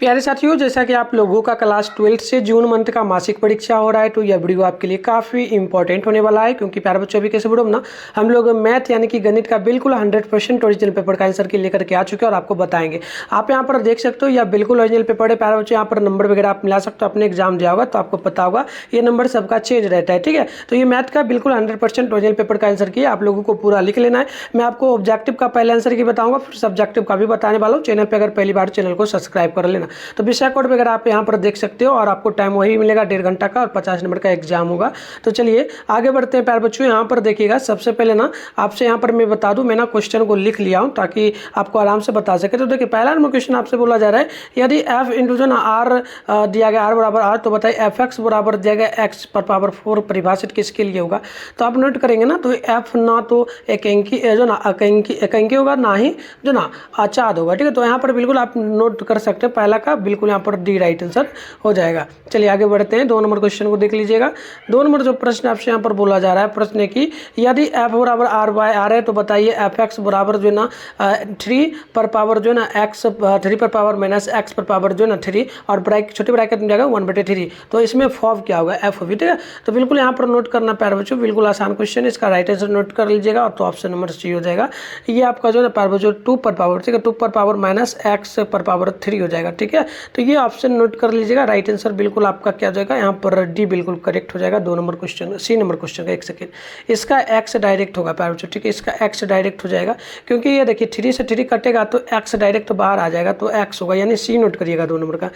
प्यारे साथियों, जैसा कि आप लोगों का क्लास 12 से जून मंथ का मासिक परीक्षा हो रहा है, तो यह वीडियो आपके लिए काफ़ी इंपॉर्टेंट होने वाला है। क्योंकि प्यारे बच्चों, अभी कैसे वीडियो में ना हम लोग मैथ यानी कि गणित का बिल्कुल 100% ओरिजिनल पेपर का आंसर की लेकर के आ चुके हैं और आपको बताएंगे। आप यहाँ पर देख सकते हो, यह बिल्कुल ओरिजिनल पेपर है। प्यारे बच्चों, यहाँ पर नंबर वगैरह आप मिला सकते हो, अपने एग्जाम दिया होगा तो आपको पता होगा ये नंबर सबका चेंज रहता है। ठीक है, तो ये मैथ का बिल्कुल 100% ओरिजिनल पेपर का आंसर की आप लोगों को पूरा लिख लेना है। मैं आपको ऑब्जेक्टिव का पहले आंसर की बताऊंगा, फिर सब्जेक्टिव का भी बताने वाला हूँ। चैनल पर अगर पहली बार चैनल को सब्सक्राइब कर लेना। तो विषय कोड वगैरह आप यहाँ पर देख सकते हो और आपको टाइम वही मिलेगा 1.5 घंटा का और 50 नंबर का एग्जाम होगा। तो चलिए आगे बढ़ते हैं प्यारे बच्चों। यहाँ पर देखिएगा, सबसे पहले ना आपसे यहाँ पर मैं बता दूं, मैं ना क्वेश्चन को लिख लिया हूँ ताकि आपको आराम से बता सके। तो देखिए, पहला नंबर क्वेश्चन आपसे बोला जा रहा है, यदि f इंटू जो ना r दिया गया r बराबर r, तो बताइए एफ एक्स बराबर दिया गया x पर पावर 4 परिभाषित किसके लिए होगा। तो आप नोट करेंगे ना, तो f ना तो एक अंकी जो ना एक अंकी होगा, ना ही जो ना अचाद होगा। ठीक है, तो यहाँ पर बिल्कुल आप नोट कर सकते हैं, पहला का बिल्कुल यहाँ पर डी राइट आंसर हो जाएगा। चलिए आगे बढ़ते हैं, 2 नंबर क्वेश्चन को देख लीजिएगा। 2 नंबर जो प्रश्न आपसे यहाँ पर बोला जा रहा है, प्रश्न है कि यदि f बराबर r बाय r है, तो बताइए एफ एक्स बराबर जो है ना 3 पर पावर जो है ना x 3 पर पावर माइनस x पर पावर जो है ना 3 और छोटे ब्रैकेट में जाएगा 1/3। तो इसमें फॉर्म क्या होगा, f होगी। ठीक है, तो बिल्कुल यहाँ पर नोट करना प्यारे बच्चों, बिल्कुल आसान क्वेश्चन है। इसका राइट आंसर नोट कर लीजिएगा और तो ऑप्शन नंबर सी हो जाएगा। ये आपका जो है प्यारे बच्चों 2 पर पावर, ठीक है, 2 पर पावर माइनस x पर पावर 3 हो जाएगा। ठीक है, तो ये ऑप्शन नोट कर लीजिएगा। राइट आंसर बिल्कुल आपका क्या हो जाएगा, यहाँ पर डी बिल्कुल करेक्ट हो जाएगा। 2 number question, C number question का 1 सेकेंड, इसका एक्स डायरेक्ट होगा प्यारे बच्चों। ठीक है, इसका एक्स डायरेक्ट हो जाएगा, क्योंकि ये देखिए 3 से 3 कटेगा तो एक्स डायरेक्ट बाहर आ जाएगा, तो एक्स होगा, यानी सी नोट करिएगा 2 नंबर का।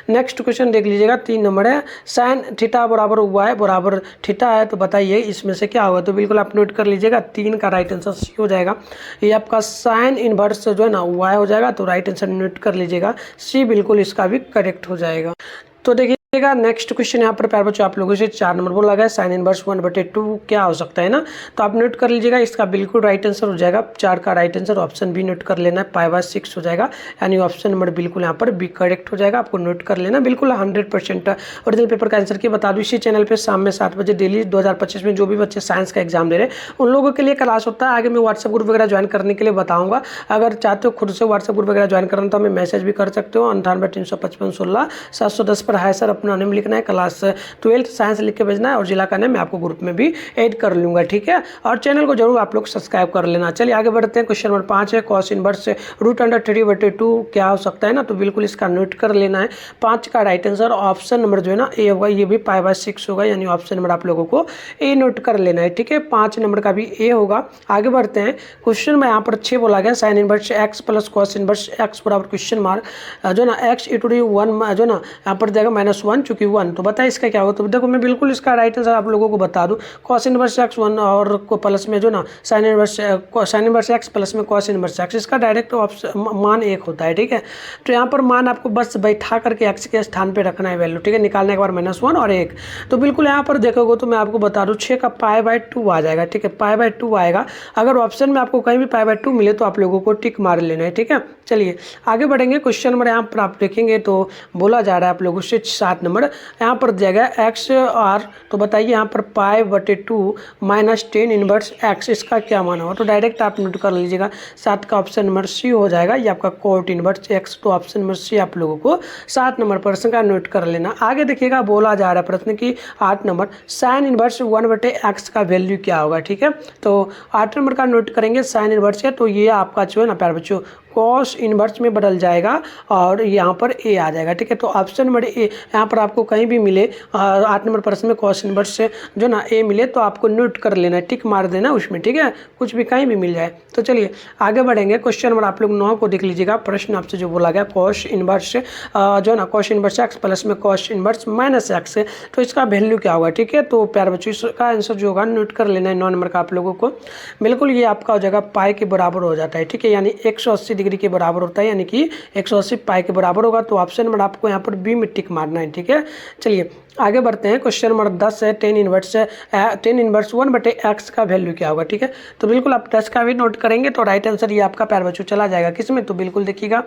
नेक्स्ट क्वेश्चन देख लीजिएगा, 3 नंबर है, साइन थीटा बराबर वाई बराबर थीटा है, तो बताइए इसमें से क्या होगा। तो बिल्कुल आप नोट कर लीजिएगा, 3 का राइट आंसर सी हो जाएगा। ये आपका साइन इनवर्स जो है ना वाई हो जाएगा, तो राइट आंसर नोट कर लीजिएगा, सी बिल्कुल इसका भी करेक्ट हो जाएगा। तो देखिए नेक्स्ट क्वेश्चन यहाँ पर प्यारे बच्चों आप लोगों से 4 नंबर बोला गया, साइन इनवर्स 1/2 क्या हो सकता है ना। तो आप नोट कर लीजिएगा, इसका बिल्कुल राइट आंसर हो जाएगा 4 का right answer. Option B note कर लेना है, π/6 हो जाएगा, यानी ऑप्शन नंबर बिल्कुल यहाँ पर बी करेक्ट हो जाएगा। आपको नोट कर लेना, बिल्कुल 100% ओरिजिनल पेपर का आंसर की बता दूँ, इसी चैनल पर शाम में 7 बजे डेली 2025 में जो भी बच्चे साइंस का एग्जाम दे रहे हैं उन लोगों के लिए क्लास होता है। आगे मैं व्हाट्सएप ग्रुप वगैरह ज्वाइन करने के लिए बताऊँगा। अगर चाहते हो खुद से व्हाट्सएप ग्रुप वगैरह ज्वाइन करना, तो हमें मैसेज भी कर सकते हो 98 355 16 710 पर। है सर, अपना नेम लिखना है, क्लास 12 साइंस लिख के भेजना है और जिला का नेम मैं आपको ग्रुप में भी ऐड कर लूंगा। ठीक है, और चैनल को जरूर आप लोग सब्सक्राइब कर लेना। चलिए आगे बढ़ते हैं, क्वेश्चन नंबर 5 है, कॉस इनवर्स √3/2 क्या हो सकता है ना। तो बिल्कुल इसका नोट कर लेना है, 5 का राइट आंसर ऑप्शन नंबर जो है ना ए होगा, ये भी π/6 होगा, यानी ऑप्शन नंबर आप लोगों को ए नोट कर लेना है। ठीक है, 5 नंबर का भी ए होगा। आगे बढ़ते हैं, क्वेश्चन में यहाँ पर 6 बोला गया, sine inverse x plus cos inverse x बराबर क्वेश्चन मार्क जो ना x e to the 1 जो ना यहाँ पर जाएगा -1, चूंकि 1। तो बताइए इसका क्या होगा। तो देखो मैं बिल्कुल इसका राइट आंसर आप लोगों को बता दूं, कॉस इनवर्स x 1 और को प्लस में जो ना साइन इनवर्स x प्लस में कॉस इनवर्स x, इसका डायरेक्ट मान 1 होता है। ठीक है, तो यहाँ पर मान आपको बस बैठा करके x के स्थान पे रखना है वैल्यू। ठीक है, निकालने के बाद -1 और 1। तो बिल्कुल यहाँ पर देखोगे तो मैं आपको बता दूं 6 का π/2 आ जाएगा। ठीक है, π/2 आएगा। अगर ऑप्शन में आपको कहीं भी π/2 मिले तो आप लोगों को टिक मार लेना है। ठीक है, चलिए आगे बढ़ेंगे। क्वेश्चन नंबर यहाँ पर आप देखेंगे तो बोला जा रहा है आप लोगों से 7 नंबर, यहाँ पर दिया गया एक्स आर, तो बताइए यहाँ पर π/2 -10 इनवर्स x, इसका क्या मान होगा। तो डायरेक्ट आप नोट कर लीजिएगा, 7 का ऑप्शन नंबर सी हो जाएगा, ये आपका कोट इनवर्स x। तो ऑप्शन नंबर सी आप लोगों को 7 नंबर प्रश्न का नोट कर लेना। आगे देखिएगा, बोला जा रहा है प्रश्न की 8 नंबर, साइन इनवर्स 1/x का वैल्यू क्या होगा। ठीक है, तो 8 नंबर का नोट करेंगे, साइन इनवर्स है तो ये आपका जो है ना प्यारे बच्चों कॉस इनवर्स में बदल जाएगा और यहाँ पर ए आ जाएगा। ठीक है, तो ऑप्शन नंबर ए, यहाँ पर आपको कहीं भी मिले 8 नंबर प्रश्न में कॉस इनवर्स से जो ना ए मिले तो आपको नोट कर लेना है, टिक मार देना उसमें। ठीक है, कुछ भी कहीं भी मिल जाए। तो चलिए आगे बढ़ेंगे, क्वेश्चन नंबर आप लोग 9 को देख लीजिएगा। प्रश्न आपसे जो बोला गया, कॉस इनवर्स जो है ना कॉस इनवर्स x प्लस में कॉस इनवर्स -x, तो इसका वैल्यू क्या होगा। ठीक है, तो प्यारे बच्चों इसका आंसर जो होगा नोट कर लेना है 9 नंबर का आप लोगों को। बिल्कुल ये आपका हो जाएगा पाई के बराबर हो जाता है। ठीक है, यानी 180 डिग्री के बराबर होता है, यानी कि 180 पाई के बराबर होगा। तो ऑप्शन नंबर आपको यहाँ पर बी में टिक मारना है। ठीक है, चलिए आगे बढ़ते हैं, क्वेश्चन नंबर 10 है, टेन इनवर्स 1/x का वैल्यू क्या होगा। ठीक है, तो बिल्कुल आप 10 का भी नोट करेंगे तो राइट आंसर ये आपका प्यारे बच्चों चला जाएगा किस में। तो बिल्कुल देखिएगा,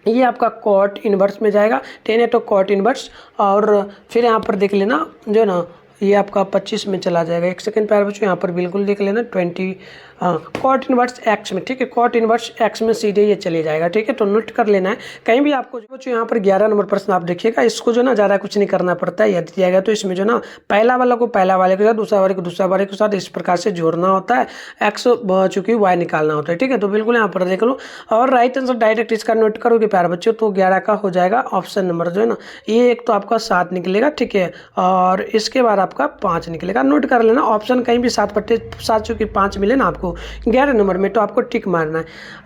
ये आपका कॉट इनवर्स में जाएगा, 10 है तो कॉट इनवर्स, और फिर यहाँ पर देख लेना जो ना ये आपका 25 में चला जाएगा। एक सेकंड प्यारे बच्चों, यहाँ पर बिल्कुल देख लेना 20 कॉट इनवर्स एक्स में, ठीक है, कॉट इनवर्स एक्स में सीधे ये चले जाएगा, ठीक है, तो नोट कर लेना है। कहीं भी आपको बच्चों यहाँ पर 11 नंबर प्रश्न आप देखिएगा, इसको जो ना ज़्यादा कुछ नहीं करना पड़ता है, यदि दिया गया तो इसमें जो ना पहला वाला को पहला वाले के साथ, दूसरा वाले को दूसरा वाले के साथ इस प्रकार से जोड़ना होता है, एक्स चूंकि वाई निकालना होता है, ठीक है, तो बिल्कुल यहाँ पर देख लो। और राइट आंसर डायरेक्ट इसका नोट करोगे प्यारे बच्चों तो 11 का हो जाएगा ऑप्शन नंबर जो है ना, ये एक तो आपका 7 निकलेगा, ठीक है, और इसके बाद आपका 5 निकलेगा। नोट कर लेना, ऑप्शन कहीं भी 7/7 चूंकि 5 मिले ना आपको 11 नंबर में, तो आपको टिक मारना है।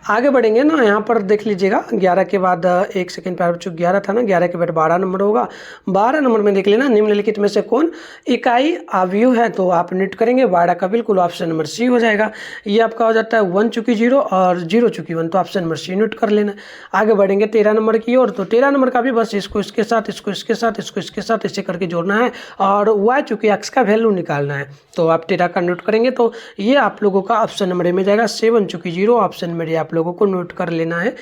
आगे बढ़ेंगे ना, यहाँ पर देख लीजिएगा 11 के बाद एक सेकंड प्यारे बच्चों, 11 था ना, 11 के बाद 12 नंबर होगा। 12 नंबर में देख लेना निम्नलिखित में से कौन इकाई अवयव है, तो आप नोट करेंगे 12 का बिल्कुल ऑप्शन नंबर सी हो जाएगा। ये आपका हो जाता है 1 चूंकि 0 और 0 चूंकि 1, तो ऑप्शन नंबर सी नोट कर लेना। आगे बढ़ेंगे 13 नंबर की ओर, तो 13 नंबर का भी बस इसको इसके साथ, इसको इसके साथ, इसको इसके साथ ऐसे करके जोड़ना है, और वाई चूंकि एक्स का वैल्यू निकालना है, तो आप 13 का नोट करेंगे तो ये आप लोगों का ऑप्शन नंबर में जाएगा। 7 चूंकि 0 ऑप्शन में आप लोगों को नोट कर लेना है।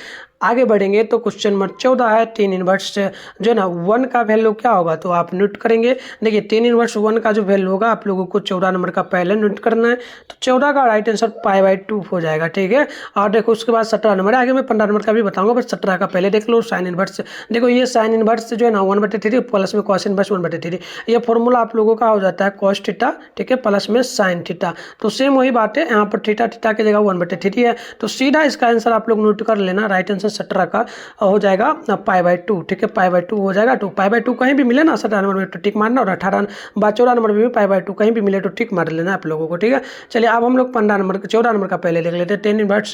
आगे बढ़ेंगे तो क्वेश्चन नंबर 14 है, 10 इनवर्स जो है ना 1 का वैल्यू क्या होगा, तो आप नोट करेंगे। देखिए 10 इनवर्स 1 का जो वैल्यू होगा आप लोगों को 14 नंबर का पहले नोट करना है, तो 14 का राइट आंसर π/2 हो जाएगा, ठीक है। और देखो उसके बाद 17 नंबर है, आगे मैं 15 नंबर का भी बताऊंगा, बस 17 का पहले देख लो। साइन इनवर्स, देखो ये साइन इनवर्स जो है ना 1/3 प्लस में कॉस इनवर्स 1/3, ये फॉर्मूला आप लोगों का हो जाता है कॉस थीटा, ठीक है, प्लस में साइन थीटा, तो सेम वही बात है, यहाँ पर थीटा थीटा की जगह 1/3 है, तो सीधा इसका आंसर आप लोग नोट कर लेना। राइट आंसर 17 का हो जाएगा π/2, ठीक है, π/2 हो जाएगा। तो π/2 कहीं भी मिले ना 17 नंबर में तो टिक मारना, और 14 नंबर में भी π/2 कहीं भी मिले तो टिक मार लेना आप लोगों को, ठीक है। चलिए अब हम लोग 14 नंबर का पहले देख लेते हैं। 10 इनवर्स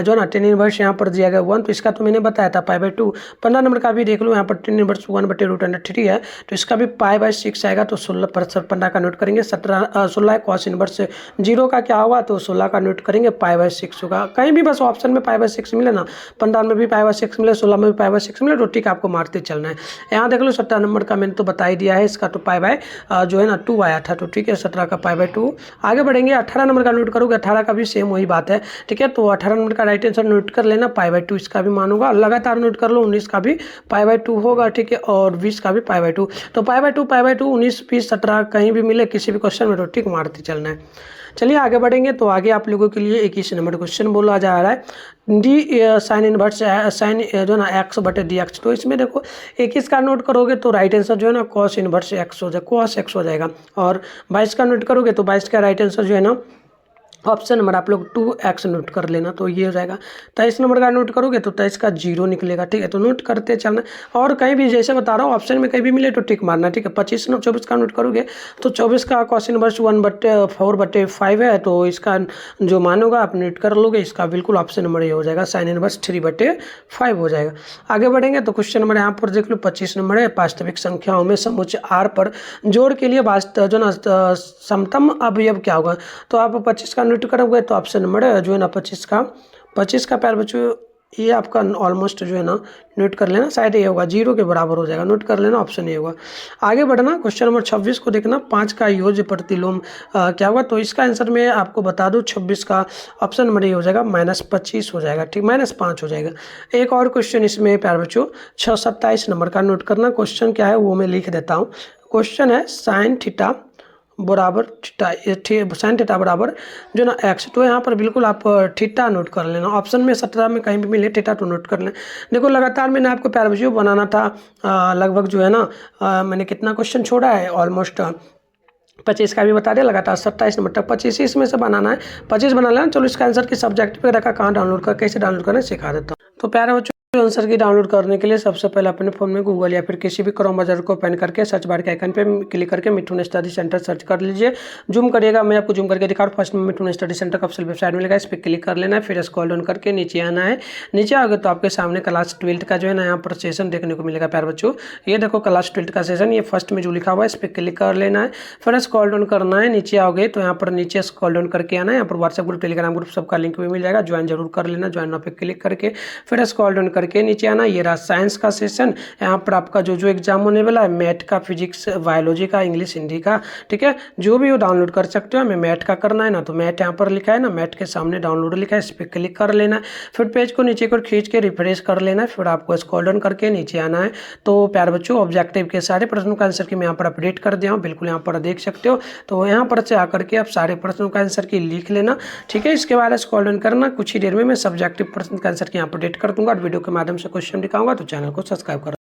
जो ना 10 इनवर्स यहाँ पर दिया गया 1, तो इसका तो मैंने बताया था π/2। 15 नंबर का भी देख लो, यहाँ पर 10 इनवर्स 1/√3 है, तो इसका भी π/6 आएगा, तो 16 का नोट करेंगे। 16 कॉस इनवर्स 0 का क्या होगा, तो 16 का नोट करेंगे, π/6 होगा। कहीं भी बस ऑप्शन में π/6 मिले ना, 15 में भी π/6 मिले, 16 में भी π/6 मिले, तो टिक आपको मारते चलना है। यहाँ देख लो 17 नंबर का मैंने तो बता ही दिया है, इसका तो जो है ना 2 आया था, तो ठीक है 17 का π/2। आगे बढ़ेंगे 18 नंबर का नोट करोगे, 18 का भी सेम वही बात है, ठीक है, तो 18 नंबर का राइट आंसर नोट कर लेना, π/2 इसका भी मान होगा। लगातार नोट कर लो, 19 का भी π/2 होगा, ठीक है, और 20 का भी π/2, तो π/2 19 20 17 कहीं भी मिले किसी भी क्वेश्चन में तो टिक मारते चलना है। चलिए आगे बढ़ेंगे, तो आगे आप लोगों के लिए 21 नंबर क्वेश्चन बोला जा रहा है, डी साइन इनवर्स साइन जो ना x/dx, तो इसमें देखो 21 का नोट करोगे तो राइट आंसर जो है ना cos इनवर्स x हो जाएगा, cos x हो जाएगा। और 22 का नोट करोगे तो 22 का राइट आंसर जो है ना ऑप्शन नंबर आप लोग 2x नोट कर लेना, तो ये हो जाएगा। 23 नंबर का नोट करोगे तो 23 का 0 निकलेगा, ठीक है, तो नोट करते चलना। और कहीं भी जैसे बता रहा हूँ ऑप्शन में कहीं भी मिले तो टिक मारना, ठीक है। 24 का नोट करोगे तो 24 का cos इनवर्स 1/4/5 है, तो इसका जो मान होगा आप नोट कर लोगे, इसका बिल्कुल ऑप्शन नंबर ये हो जाएगा, साइन इनवर्स 3/5 हो जाएगा। आगे बढ़ेंगे तो क्वेश्चन नंबर यहाँ पर देख लो 25 नंबर है, वास्तविक संख्याओं में समुच्चय R पर जोड़ के लिए जो ना समतम अवयव क्या होगा, तो आप 25 का नोट करोगे तो ऑप्शन नंबर जो है ना 25 का प्यार बच्चों ये आपका ऑलमोस्ट जो है ना नोट कर लेना, शायद ये होगा 0 के बराबर हो जाएगा, नोट कर लेना, ऑप्शन ये होगा। आगे बढ़ना क्वेश्चन नंबर 26 को देखना, 5 का योज्य प्रतिलोम क्या होगा, तो इसका आंसर मैं आपको बता दूं 26 का ऑप्शन नंबर ये हो जाएगा -25 हो जाएगा, ठीक, -5 हो जाएगा। एक और क्वेश्चन इसमें प्यार बच्चों 27 नंबर का नोट करना, क्वेश्चन क्या है वो मैं लिख देता हूँ। क्वेश्चन है साइन थीटा बराबर साइन थीटा बराबर जो ना x, तो यहाँ पर बिल्कुल आप थीटा नोट कर लेना, ऑप्शन में 17 में कहीं भी मिले थीटा तो नोट कर लें। देखो लगातार मैंने आपको प्यार बच्चों बनाना था, लगभग जो है ना मैंने कितना क्वेश्चन छोड़ा है, ऑलमोस्ट 25 का भी बता दिया, लगातार 27 नंबर तक 25 इसमें से बनाना है, 25 बना लेना। चलो इसका आंसर की सब्जेक्ट वगैरह का कहाँ डाउनलोड कर कैसे डाउनलोड करना सिखा देता हूँ। तो प्यारे बच्चों आंसर की डाउनलोड करने के लिए सबसे पहले अपने फ़ोन में गूगल या फिर किसी भी क्रोम ब्राउज़र को ओपन करके सर्च बार के आइकन पे क्लिक करके मिठुन स्टडी सेंटर सर्च कर लीजिए। जूम करिएगा, मैं आपको जूम करके दिखा रहा हूँ। फर्स्ट में मिठुन स्टडी सेंटर का ऑफिशियल वेबसाइट मिलेगा, इस पर क्लिक कर लेना है, फिर स्क्रॉल डाउन करके नीचे आना है। नीचे आओगे तो आपके सामने क्लास 12 का जो है ना यहाँ पर सेशन देखने को मिलेगा प्यारे बच्चों। ये देखो क्लास 12 का सेशन, ये फर्स्ट में जो लिखा हुआ है इस पर क्लिक कर लेना है, फिर स्क्रॉल डाउन करना है। नीचे आओगे तो यहाँ पर नीचे स्क्रॉल डाउन करके आना है, यहाँ पर व्हाट्सएप ग्रुप टेलीग्राम ग्रुप सबका लिंक भी मिल जाएगा, ज्वाइन जरूर कर लेना। ज्वाइन पे क्लिक करके फिर स्क्रॉल डाउन करके नीचे आना, ये रहा साइंस का सेशन। यहाँ पर आपका जो एग्जाम होने वाला है, मैथ का, फिजिक्स, बायोलॉजी का, इंग्लिश, हिंदी का, ठीक है, जो भी हो डाउनलोड कर सकते हो। हमें मैथ का करना है ना, तो मैथ यहाँ पर लिखा है ना, मैथ के सामने डाउनलोड लिखा है, इस पर क्लिक कर लेना है। फिर पेज को नीचे को खींच के रिफ्रेश कर लेना है, फिर आपको स्क्रॉल डाउन करके नीचे आना है। तो प्यारे बच्चों, ऑब्जेक्टिव के सारे प्रश्नों का आंसर की मैं यहाँ पर अपडेट कर दिया हूँ, बिल्कुल यहाँ पर देख सकते हो। तो यहाँ पर से आकर के आप सारे प्रश्नों का आंसर की लिख लेना, ठीक है। इसके बाद स्क्रॉल डाउन करना, कुछ ही देर में मैं सब्जेक्टिव प्रश्न का आंसर की यहाँ पर अपडेट कर दूंगा और वीडियो के माध्यम से क्वेश्चन दिखाऊंगा। तो चैनल को सब्सक्राइब कर